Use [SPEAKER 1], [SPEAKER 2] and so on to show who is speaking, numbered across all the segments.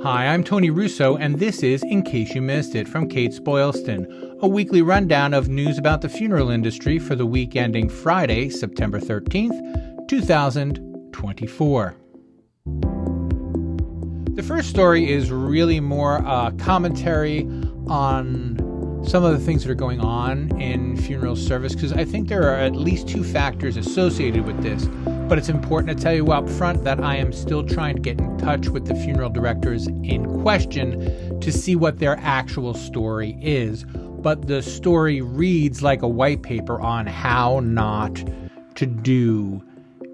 [SPEAKER 1] Hi, I'm Tony Russo, and this is In Case You Missed It from Kates-Boylston, a weekly rundown of news about the funeral industry for the week ending Friday, September 13th, 2024. The first story is really more commentary on some of the things that are going on in funeral service, because I think there are at least two factors associated with this. But it's important to tell you up front that I am still trying to get in touch with the funeral directors in question to see what their actual story is. But the story reads like a white paper on how not to do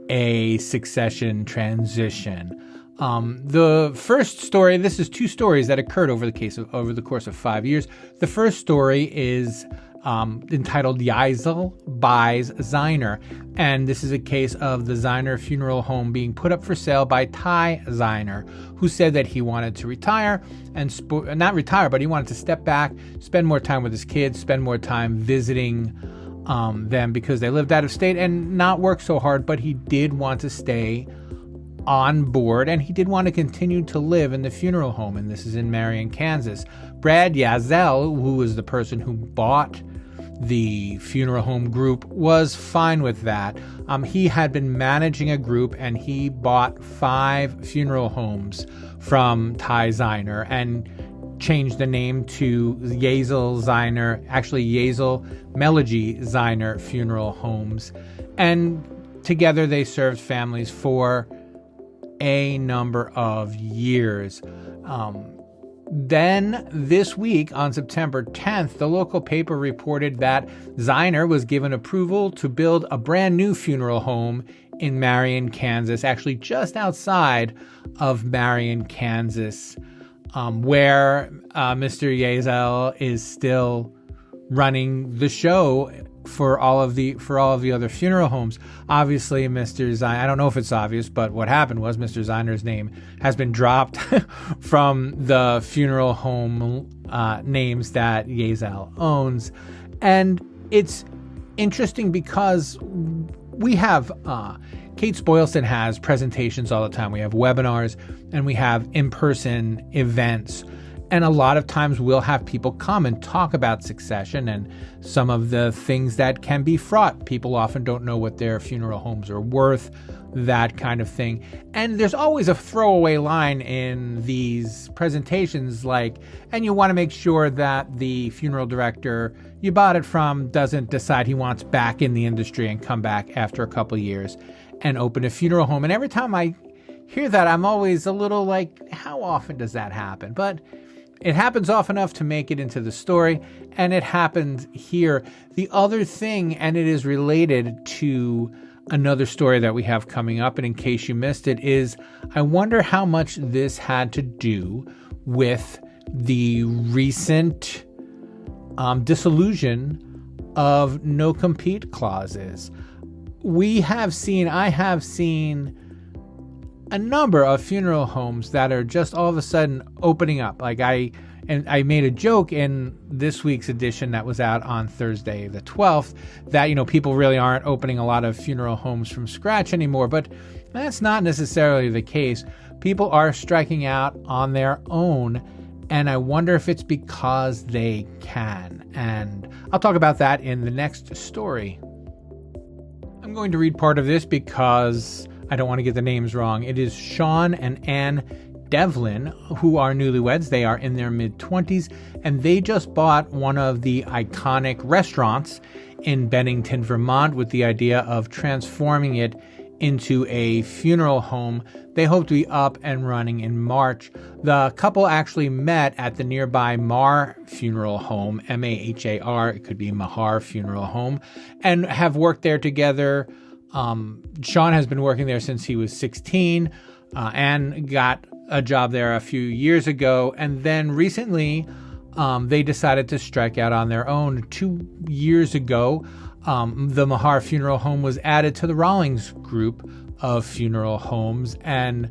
[SPEAKER 1] a succession transition. The first story, this is two stories that occurred over the course of 5 years. The first story is entitled Yazel buys Zeiner, and this is a case of the Zeiner Funeral Home being put up for sale by Ty Zeiner, who said that he wanted to retire and not retire, but he wanted to step back, spend more time with his kids, spend more time visiting them because they lived out of state, and not work so hard. But he did want to stay on board, and he did want to continue to live in the funeral home, and this is in Marion, Kansas. Brad Yazel, who was the person who bought the funeral home group, was fine with that. He had been managing a group, and he bought 5 funeral homes from Ty Zeiner and changed the name to Yazel-Megli Funeral Funeral Homes. And together they served families for a number of years. Then this week on September 10th, the local paper reported that Zeiner was given approval to build a brand new funeral home in Marion, Kansas, actually just outside of Marion, Kansas, where Mr. Yazel is still running the show for all of the other funeral homes. Obviously, Mr. Zeiner, I don't know if it's obvious, but what happened was Mr. Zeiner's name has been dropped from the funeral home names that Yazel owns. And it's interesting because we have Kates-Boylston has presentations all the time. We have webinars and we have in-person events. And a lot of times we'll have people come and talk about succession and some of the things that can be fraught. People often don't know what their funeral homes are worth, that kind of thing. And there's always a throwaway line in these presentations like, and you want to make sure that the funeral director you bought it from doesn't decide he wants back in the industry and come back after a couple of years and open a funeral home. And every time I hear that, I'm always a little like, how often does that happen? But it happens often enough to make it into the story, and it happened here. The other thing, and it is related to another story that we have coming up, and in case you missed it, is I wonder how much this had to do with the recent dissolution of no-compete clauses. I have seen a number of funeral homes that are just all of a sudden opening up. Like I made a joke in this week's edition that was out on Thursday the 12th that, people really aren't opening a lot of funeral homes from scratch anymore, but that's not necessarily the case. People are striking out on their own, and I wonder if it's because they can. And I'll talk about that in the next story. I'm going to read part of this because I don't want to get the names wrong. It is Sean and Ann Devlin, who are newlyweds. They are in their mid-20s, and they just bought one of the iconic restaurants in Bennington, Vermont, with the idea of transforming it into a funeral home. They hope to be up and running in March. The couple actually met at the nearby Mar Funeral Home, M-A-H-A-R, it could be Mahar Funeral Home, and have worked there together. Sean has been working there since he was 16, and got a job there a few years ago. And then recently, they decided to strike out on their own. 2 years ago, the Mahar Funeral Home was added to the Rawlings group of funeral homes, and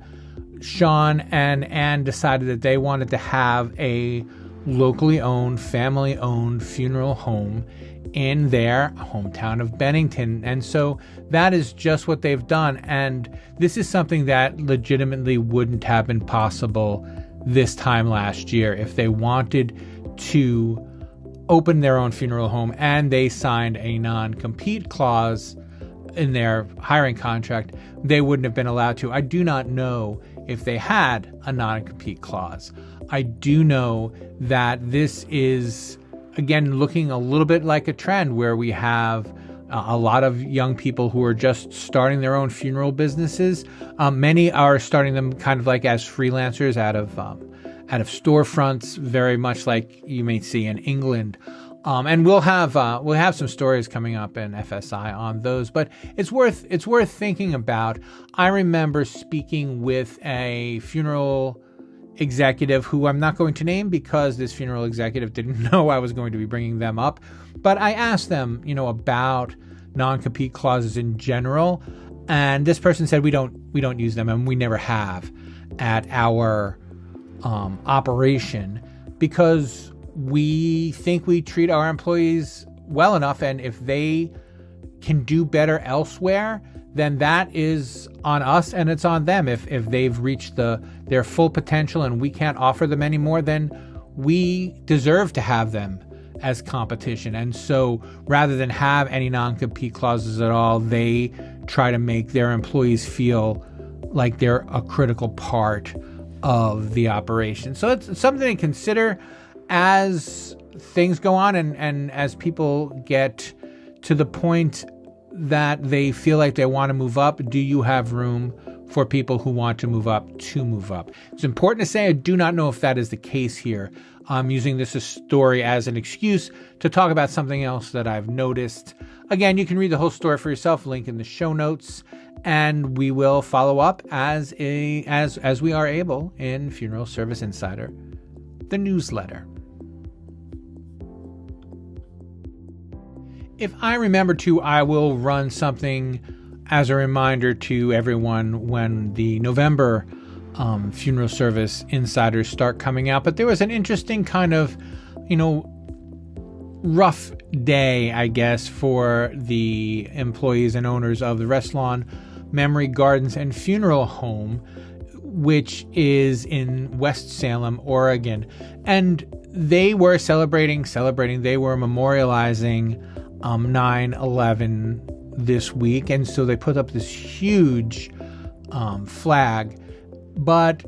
[SPEAKER 1] Sean and Ann decided that they wanted to have a locally owned, family owned funeral home in their hometown of Bennington. And so that is just what they've done. And this is something that legitimately wouldn't have been possible this time last year. If they wanted to open their own funeral home and they signed a non-compete clause in their hiring contract, they wouldn't have been allowed to. I do not know if they had a non-compete clause. I do know that this is, again, looking a little bit like a trend where we have a lot of young people who are just starting their own funeral businesses. Many are starting them kind of like as freelancers out of storefronts, very much like you may see in England. And we'll have some stories coming up in FSI on those, but it's worth thinking about. I remember speaking with a funeral executive who I'm not going to name because this funeral executive didn't know I was going to be bringing them up, but I asked them, about non-compete clauses in general, and this person said we don't use them and we never have at our operation because we think we treat our employees well enough, and if they can do better elsewhere, then that is on us and it's on them. If they've reached their full potential and we can't offer them anymore, then we deserve to have them as competition. And so rather than have any non-compete clauses at all, they try to make their employees feel like they're a critical part of the operation. So it's something to consider as things go on and as people get to the point that they feel like they want to move up. Do you have room for people who want to move up to move up? It's important to say I do not know if that is the case here. I'm using this story as an excuse to talk about something else that I've noticed. Again, you can read the whole story for yourself, link in the show notes, and we will follow up as we are able in Funeral Service Insider, the newsletter. If I remember to, I will run something as a reminder to everyone when the November funeral service insiders start coming out. But there was an interesting kind of, rough day, I guess, for the employees and owners of the Restlawn Memory Gardens and Funeral Home, which is in West Salem, Oregon. And they were celebrating, they were memorializing 9/11 this week, and so they put up this huge flag, but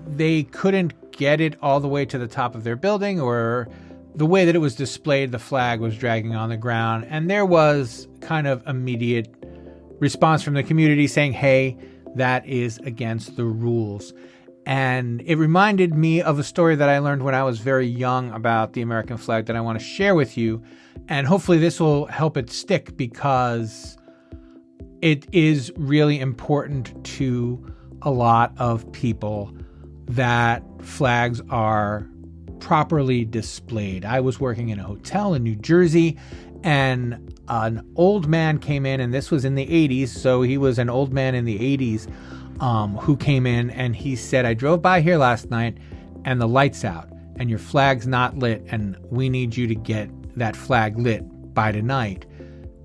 [SPEAKER 1] they couldn't get it all the way to the top of their building, or the way that it was displayed, the flag was dragging on the ground, and there was kind of immediate response from the community saying, hey, that is against the rules. And it reminded me of a story that I learned when I was very young about the American flag that I want to share with you. And hopefully this will help it stick, because it is really important to a lot of people that flags are properly displayed. I was working in a hotel in New Jersey, and an old man came in, and this was in the 80s, so he was an old man in the 80s, who came in and he said, I drove by here last night and the light's out and your flag's not lit, and we need you to get that flag lit by tonight.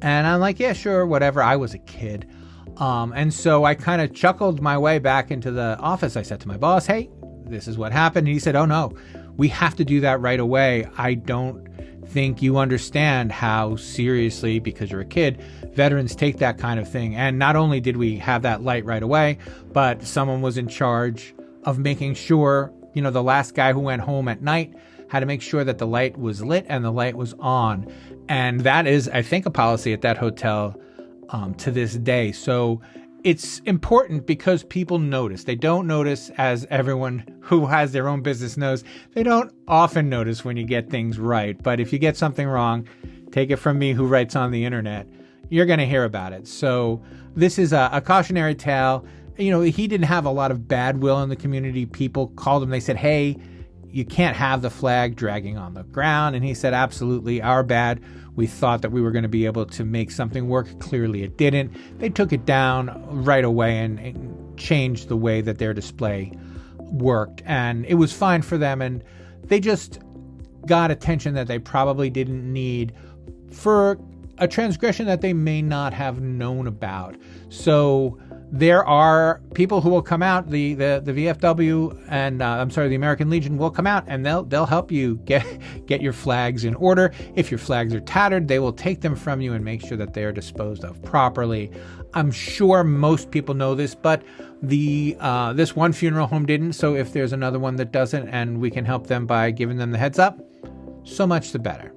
[SPEAKER 1] And I'm like, yeah, sure, whatever. I was a kid. And so I kind of chuckled my way back into the office. I said to my boss, hey, this is what happened. And he said, oh no, we have to do that right away. I don't think you understand how seriously, because you're a kid, veterans take that kind of thing. And not only did we have that light right away, but someone was in charge of making sure, the last guy who went home at night had to make sure that the light was lit and the light was on. And that is, I think, a policy at that hotel to this day. So it's important because people notice. They don't notice, as everyone who has their own business knows, they don't often notice when you get things right. But if you get something wrong, take it from me who writes on the internet, you're going to hear about it. So this is a cautionary tale. He didn't have a lot of bad will in the community. People called him. They said, hey, you can't have the flag dragging on the ground. And he said, absolutely, our bad. We thought that we were going to be able to make something work. Clearly it didn't. They took it down right away and changed the way that their display worked. And it was fine for them. And they just got attention that they probably didn't need for a transgression that they may not have known about. So there are people who will come out, the VFW and the American Legion will come out, and they'll help you get your flags in order. If your flags are tattered, they will take them from you and make sure that they are disposed of properly. I'm sure most people know this, but this one funeral home didn't. So if there's another one that doesn't, and we can help them by giving them the heads up, so much the better.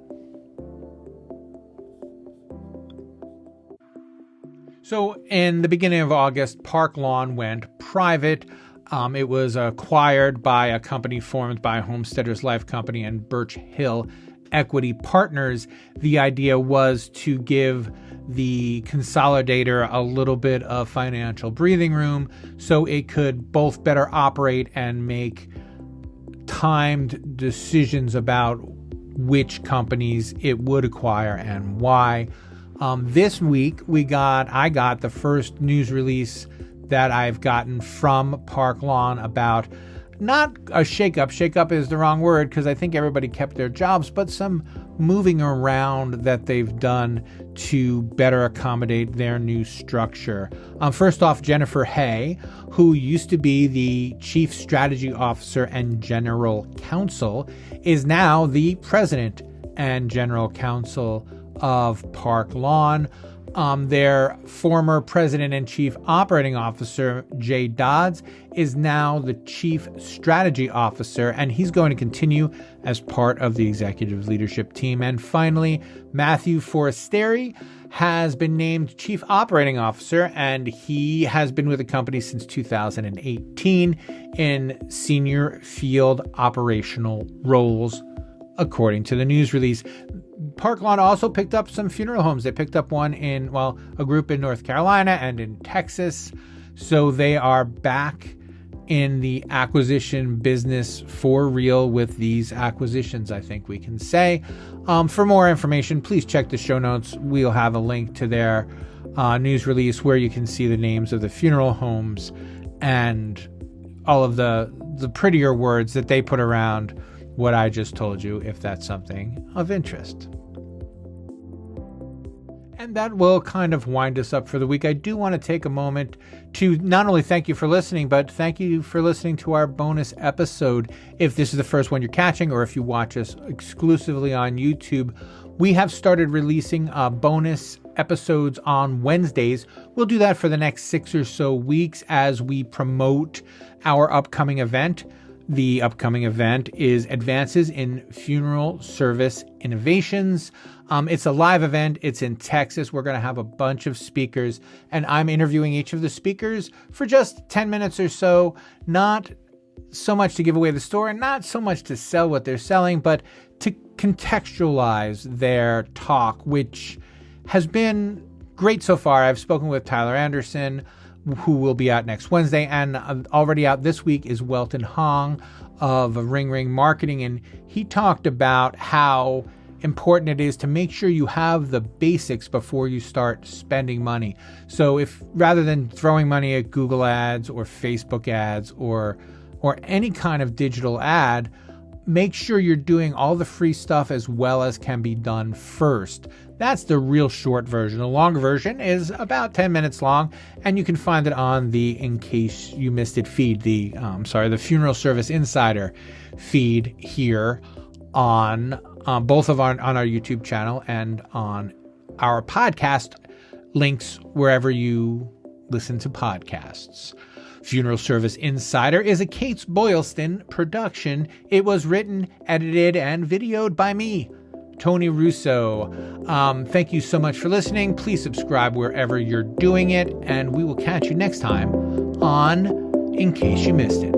[SPEAKER 1] So in the beginning of August, Parklawn went private. It was acquired by a company formed by Homesteaders Life Company and Birch Hill Equity Partners. The idea was to give the consolidator a little bit of financial breathing room so it could both better operate and make timed decisions about which companies it would acquire and why. This week I got the first news release that I've gotten from Parklawn about not a shakeup. Shakeup is the wrong word because I think everybody kept their jobs, but some moving around that they've done to better accommodate their new structure. First off, Jennifer Hay, who used to be the Chief Strategy Officer and General Counsel, is now the President and General Counsel of Parklawn. Their former President and Chief Operating Officer, Jay Dodds, is now the Chief Strategy Officer, and he's going to continue as part of the executive leadership team. And finally, Matthew Forestieri has been named Chief Operating Officer, and he has been with the company since 2018 in senior field operational roles, according to the news release. Parklawn also picked up some funeral homes. They picked up a group in North Carolina and in Texas. So they are back in the acquisition business for real with these acquisitions, I think we can say. For more information, please check the show notes. We'll have a link to their news release where you can see the names of the funeral homes and all of the prettier words that they put around what I just told you, if that's something of interest. And that will kind of wind us up for the week. I do want to take a moment to not only thank you for listening, but thank you for listening to our bonus episode. If this is the first one you're catching, or if you watch us exclusively on YouTube, we have started releasing bonus episodes on Wednesdays. We'll do that for the next 6 or so weeks as we promote our upcoming event. The upcoming event is Advances in Funeral Service Innovations. It's a live event. It's in Texas. We're going to have a bunch of speakers, and I'm interviewing each of the speakers for just 10 minutes or so. Not so much to give away the store and not so much to sell what they're selling, but to contextualize their talk, which has been great so far. I've spoken with Tyler Anderson, who will be out next Wednesday, and already out this week is Welton Hong of Ring Ring Marketing, and he talked about how important it is to make sure you have the basics before you start spending money. So if rather than throwing money at Google ads or Facebook ads or any kind of digital ad, make sure you're doing all the free stuff as well as can be done first. That's the real short version. The longer version is about 10 minutes long, and you can find it on the In Case You Missed It feed, the Funeral Service Insider feed here on both on our YouTube channel and on our podcast links wherever you listen to podcasts. Funeral Service Insider is a Kates-Boylston production. It was written, edited, and videoed by me, Tony Russo. Thank you so much for listening. Please subscribe wherever you're doing it, and we will catch you next time on In Case You Missed It.